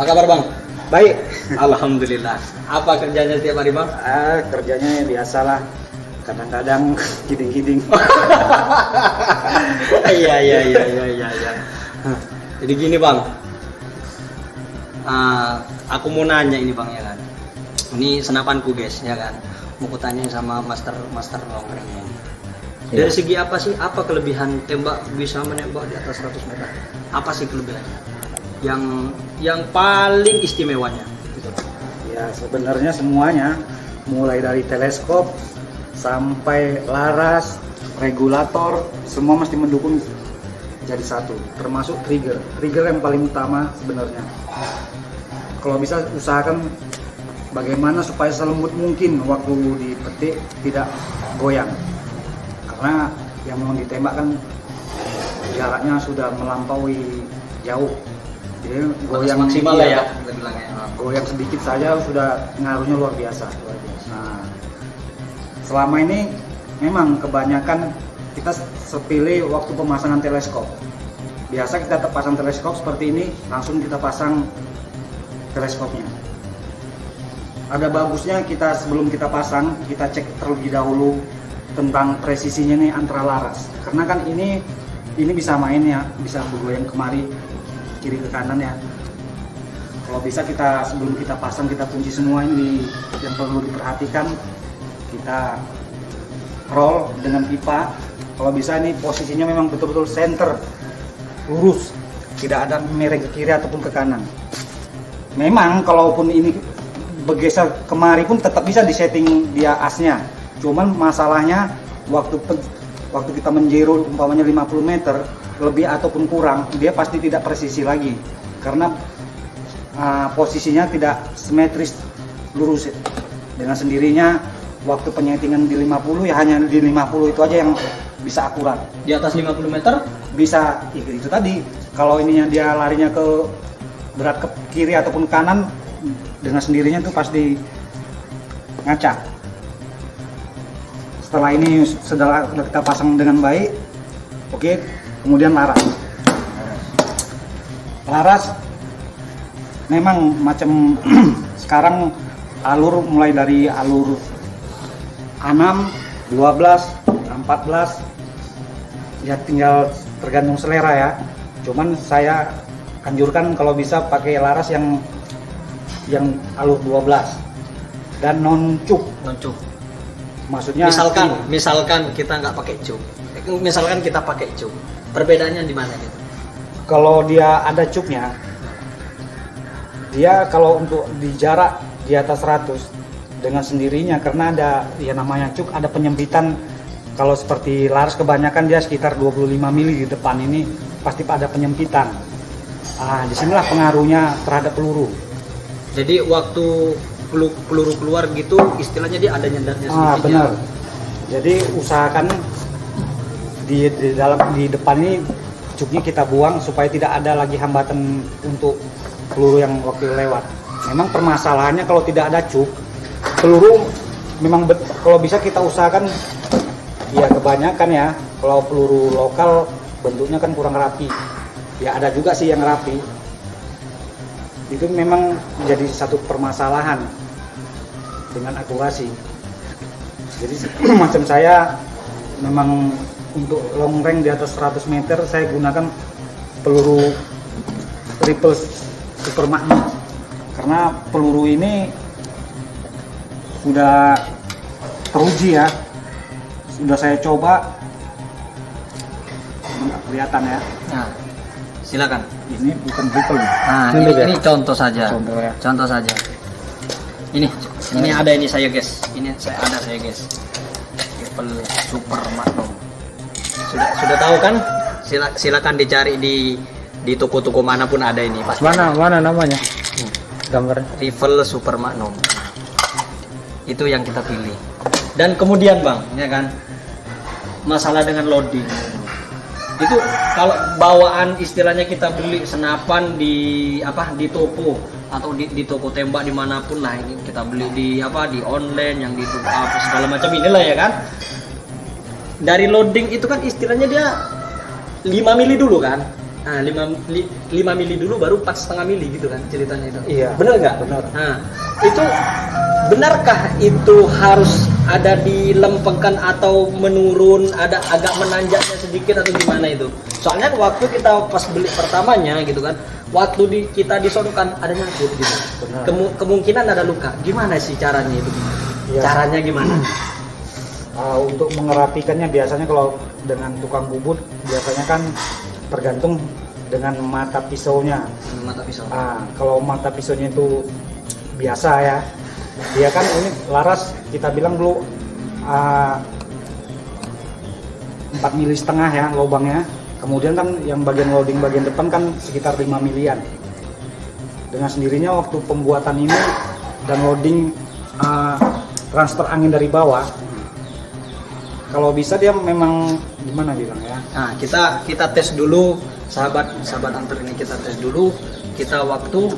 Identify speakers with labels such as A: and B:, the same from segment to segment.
A: Apa kabar Bang?
B: Baik.
A: Alhamdulillah. Apa kerjanya setiap hari Bang?
B: Kerjanya biasalah. Kadang-kadang hiding-hiding.
A: Iya. Jadi gini Bang. Aku mau nanya ini Bang ya kan. Ini senapanku guys ya kan. Mau kutanya sama master longrengnya ini. Dari segi apa sih? Apa kelebihan tembak bisa menembak di atas 100 meter? Apa sih kelebihannya? Yang paling istimewanya gitu.
B: Ya sebenarnya semuanya, mulai dari teleskop sampai laras, regulator, semua mesti mendukung jadi satu. Termasuk trigger yang paling utama sebenarnya. Kalau bisa usahakan bagaimana supaya selembut mungkin waktu dipetik tidak goyang. Karena yang mau ditembak kan jaraknya sudah melampaui jauh. Jadi goyang
A: maksimal lah ya kita bilangnya.
B: Goyang sedikit saja sudah ngaruhnya luar biasa. Nah, selama ini memang kebanyakan kita sepilih waktu pemasangan teleskop. Biasa kita pasang teleskop seperti ini, langsung kita pasang teleskopnya. Ada bagusnya kita sebelum kita pasang, kita cek terlebih dahulu tentang presisinya nih antara laras. Karena kan ini bisa main ya, bisa bergoyang kemari, kiri ke kanan ya. Kalau bisa kita sebelum kita pasang kita kunci semua ini yang perlu diperhatikan. Kita roll dengan pipa. Kalau bisa ini posisinya memang betul-betul center, lurus, tidak ada mereng ke kiri ataupun ke kanan. Memang kalaupun ini bergeser kemari pun tetap bisa disetting dia asnya. Cuman masalahnya waktu kita menjero umpamanya 50 meter lebih ataupun kurang, dia pasti tidak presisi lagi karena posisinya tidak simetris lurus. Dengan sendirinya waktu penyetingan di 50 ya hanya di 50 itu aja yang bisa akurat.
A: Di atas 50 meter
B: Bisa itu tadi. Kalau ininya dia larinya ke berat ke kiri ataupun kanan, dengan sendirinya itu pasti ngaca. Setelah ini sudah kita pasang dengan baik, oke, kemudian laras memang macam sekarang alur mulai dari alur 6, 12, 14 ya tinggal tergantung selera ya. Cuman saya anjurkan kalau bisa pakai laras yang alur 12 dan non cuk. Maksudnya
A: misalkan kita nggak pakai cuk. Misalkan kita pakai cuk. Perbedaannya di mana gitu?
B: Kalau dia ada cuknya, dia kalau untuk di jarak di atas 100 dengan sendirinya karena ada ya namanya cuk, ada penyempitan. Kalau seperti laras kebanyakan dia sekitar 25 mili di depan ini pasti ada penyempitan. Disinilah pengaruhnya terhadap peluru.
A: Jadi waktu peluru keluar gitu istilahnya dia ada nyendatnya sedikit.
B: Benar. Jadi usahakan di depan ini cuknya kita buang supaya tidak ada lagi hambatan untuk peluru yang waktu lewat. Memang permasalahannya kalau tidak ada cuk, peluru memang kalau bisa kita usahakan ya kebanyakan ya kalau peluru lokal bentuknya kan kurang rapi. Ya ada juga sih yang rapi. Itu memang menjadi satu permasalahan dengan akurasi. Jadi macam saya memang untuk long range di atas 100 meter saya gunakan peluru triple super magnum karena peluru ini sudah teruji ya, sudah saya coba. Nggak kelihatan ya.
A: Nah, silakan.
B: Ini bukan triple.
A: Ini contoh saja. Contoh saja. Ini ada ini saya guys. Saya guys. Triple super magnum. Sudah tahu kan? Silakan dicari di toko-toko manapun ada ini. Pasti.
C: Mana namanya? Gambar
A: Rifle Super Magnum. Itu yang kita pilih. Dan kemudian Bang, ya kan? Masalah dengan loading. Itu kalau bawaan istilahnya kita beli senapan di toko atau di toko tembak dimanapun lah, ini kita beli di online yang di segala macam inilah ya kan. Dari loading itu kan istilahnya dia 5 mili dulu kan. Nah, 5 mili dulu baru 4,5 mili gitu kan ceritanya itu.
B: Iya.
A: Bener nggak?
B: Benar.
A: Nah, itu benarkah itu harus ada dilempengkan atau menurun, ada agak menanjaknya sedikit atau gimana itu? Soalnya waktu kita pas beli pertamanya gitu kan, waktu kita disodokkan ada nyangkut gitu.
B: Benar.
A: Kemungkinan ada luka. Gimana sih caranya itu?
B: Iya.
A: Caranya gimana?
B: Untuk mengerapikannya biasanya kalau dengan tukang bubut biasanya kan tergantung dengan mata pisaunya.
A: Mata pisau.
B: Kalau mata pisaunya itu biasa ya, dia kan ini laras kita bilang dulu 4,5 mili ya lubangnya. Kemudian kan yang bagian loading bagian depan kan sekitar 5 milian. Dengan sendirinya waktu pembuatan ini dan loading transfer angin dari bawah, kalau bisa dia memang gimana bilang ya?
A: Nah, kita tes dulu, sahabat antar ini kita tes dulu. Kita waktu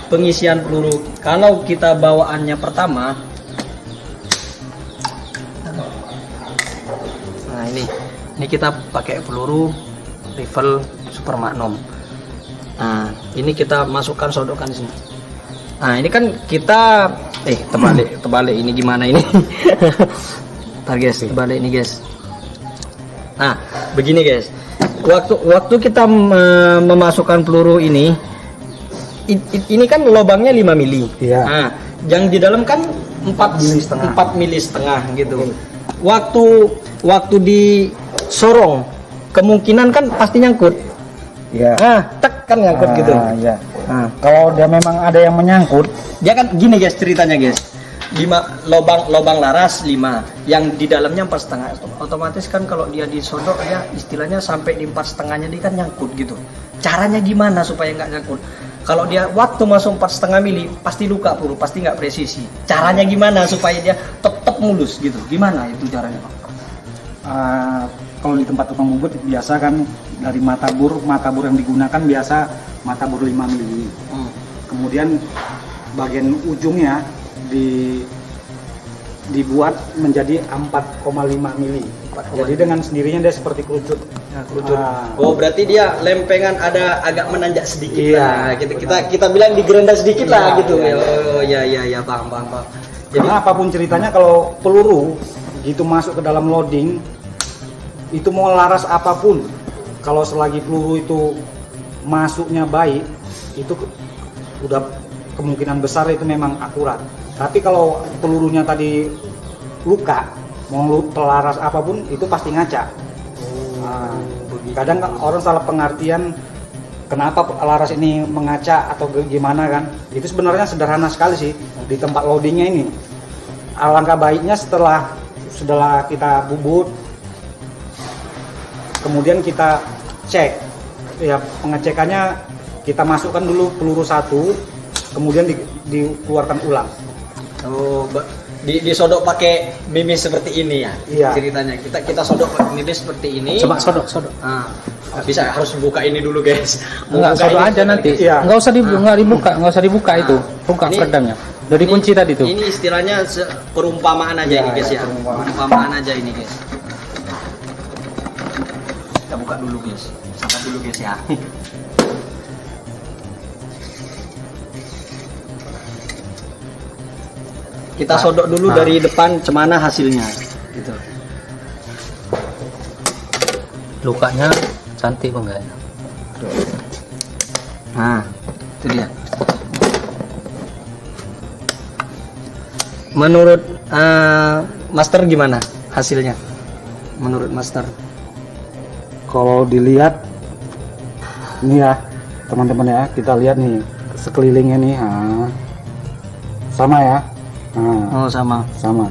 A: pengisian peluru, kalau kita bawaannya pertama, nah ini kita pakai peluru rifle Super Magnum. Nah, ini kita masukkan sodokkan di sini. Nah, ini kan kita terbalik ini gimana ini? Ntar guys, balik ini guys. Nah, begini guys. Waktu kita memasukkan peluru ini kan lubangnya 5 mili.
B: Iya.
A: Nah, yang di dalam kan 4 mili setengah gitu. Waktu disorong, kemungkinan kan pasti nyangkut.
B: Iya.
A: Nah, tek kan nyangkut gitu.
B: Iya.
A: Nah,
B: Kalau dia memang ada yang menyangkut,
A: dia kan gini guys ceritanya guys. 5 lubang laras 5, yang di dalamnya 4,5. Otomatis kan kalau dia disodok ya istilahnya sampai di 4,5-nya dia kan nyangkut gitu. Caranya gimana supaya nggak nyangkut? Kalau dia waktu masuk 4,5 mili pasti luka peluru, pasti nggak presisi. Caranya gimana supaya dia tetap mulus gitu? Gimana itu caranya, Pak?
B: kalau di tempat tukang bubut biasa kan dari matabur yang digunakan biasa matabur 5 mili. Kemudian bagian ujungnya dibuat menjadi 4,5 mili. Jadi dengan sendirinya dia seperti kerucut.
A: Nah, kerucut. Oh, berarti dia lempengan ada agak menanjak sedikit.
B: Iya.
A: Lah. Kita bilang digerenda sedikit lah gitu.
B: Iya.
A: Oh, ya, paham. Jadi
B: Karena apapun ceritanya kalau peluru gitu masuk ke dalam loading, itu mau laras apapun, kalau selagi peluru itu masuknya baik, itu udah kemungkinan besar itu memang akurat. Tapi kalau pelurunya tadi luka, mau telaras apapun itu pasti ngaca. Kadang orang salah pengertian kenapa laras ini mengaca atau gimana kan? Itu sebenarnya sederhana sekali sih di tempat loadingnya ini. Alangkah baiknya setelah kita bubut, kemudian kita cek, ya pengecekannya kita masukkan dulu peluru 1, kemudian dikeluarkan ulang.
A: Oh, disodok pakai mimis seperti ini ya?
B: Iya.
A: Ceritanya kita sodok pakai mimis seperti ini.
C: Coba sodok.
A: Ah, bisa harus buka ini dulu guys.
C: Enggak,
A: Buka
C: sodok
A: ini
C: aja nanti.
B: Iya.
C: Enggak usah dibuka itu. Buka
A: Ini-
C: peredamnya. Udah dikunci tadi tuh.
A: Ini istilahnya perumpamaan aja
B: Iya,
A: ini guys
B: iya,
A: ya.
B: perumpamaan.
A: Perumpamaan aja ini guys. Kita buka dulu guys. Sabar dulu guys ya. Kita sodok dulu dari depan cemana hasilnya gitu.
C: Lukanya cantik enggak ya?
A: Nah, itu dia. Menurut Master gimana hasilnya? Menurut Master?
B: Kalau dilihat ini ya teman-teman ya, kita lihat nih sekelilingnya nih, sama ya.
A: Oh sama.
B: Sama.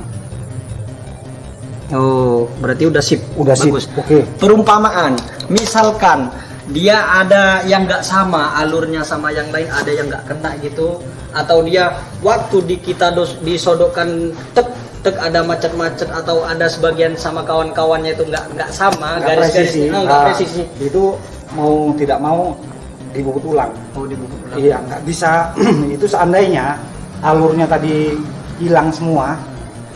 A: Oh berarti udah sip.
B: Udah sip.
A: Bagus.
B: Oke.
A: Perumpamaan. Misalkan dia ada yang nggak sama alurnya sama yang lain, ada yang nggak kena gitu, atau dia waktu kita disodokkan tek ada macet-macet atau ada sebagian sama kawan-kawannya itu nggak sama garis-garis nggak presisi.
B: Itu mau tidak mau dibubut ulang.
A: Oh dibungkus ulang.
B: Iya, nggak bisa. Itu seandainya alurnya tadi hilang semua,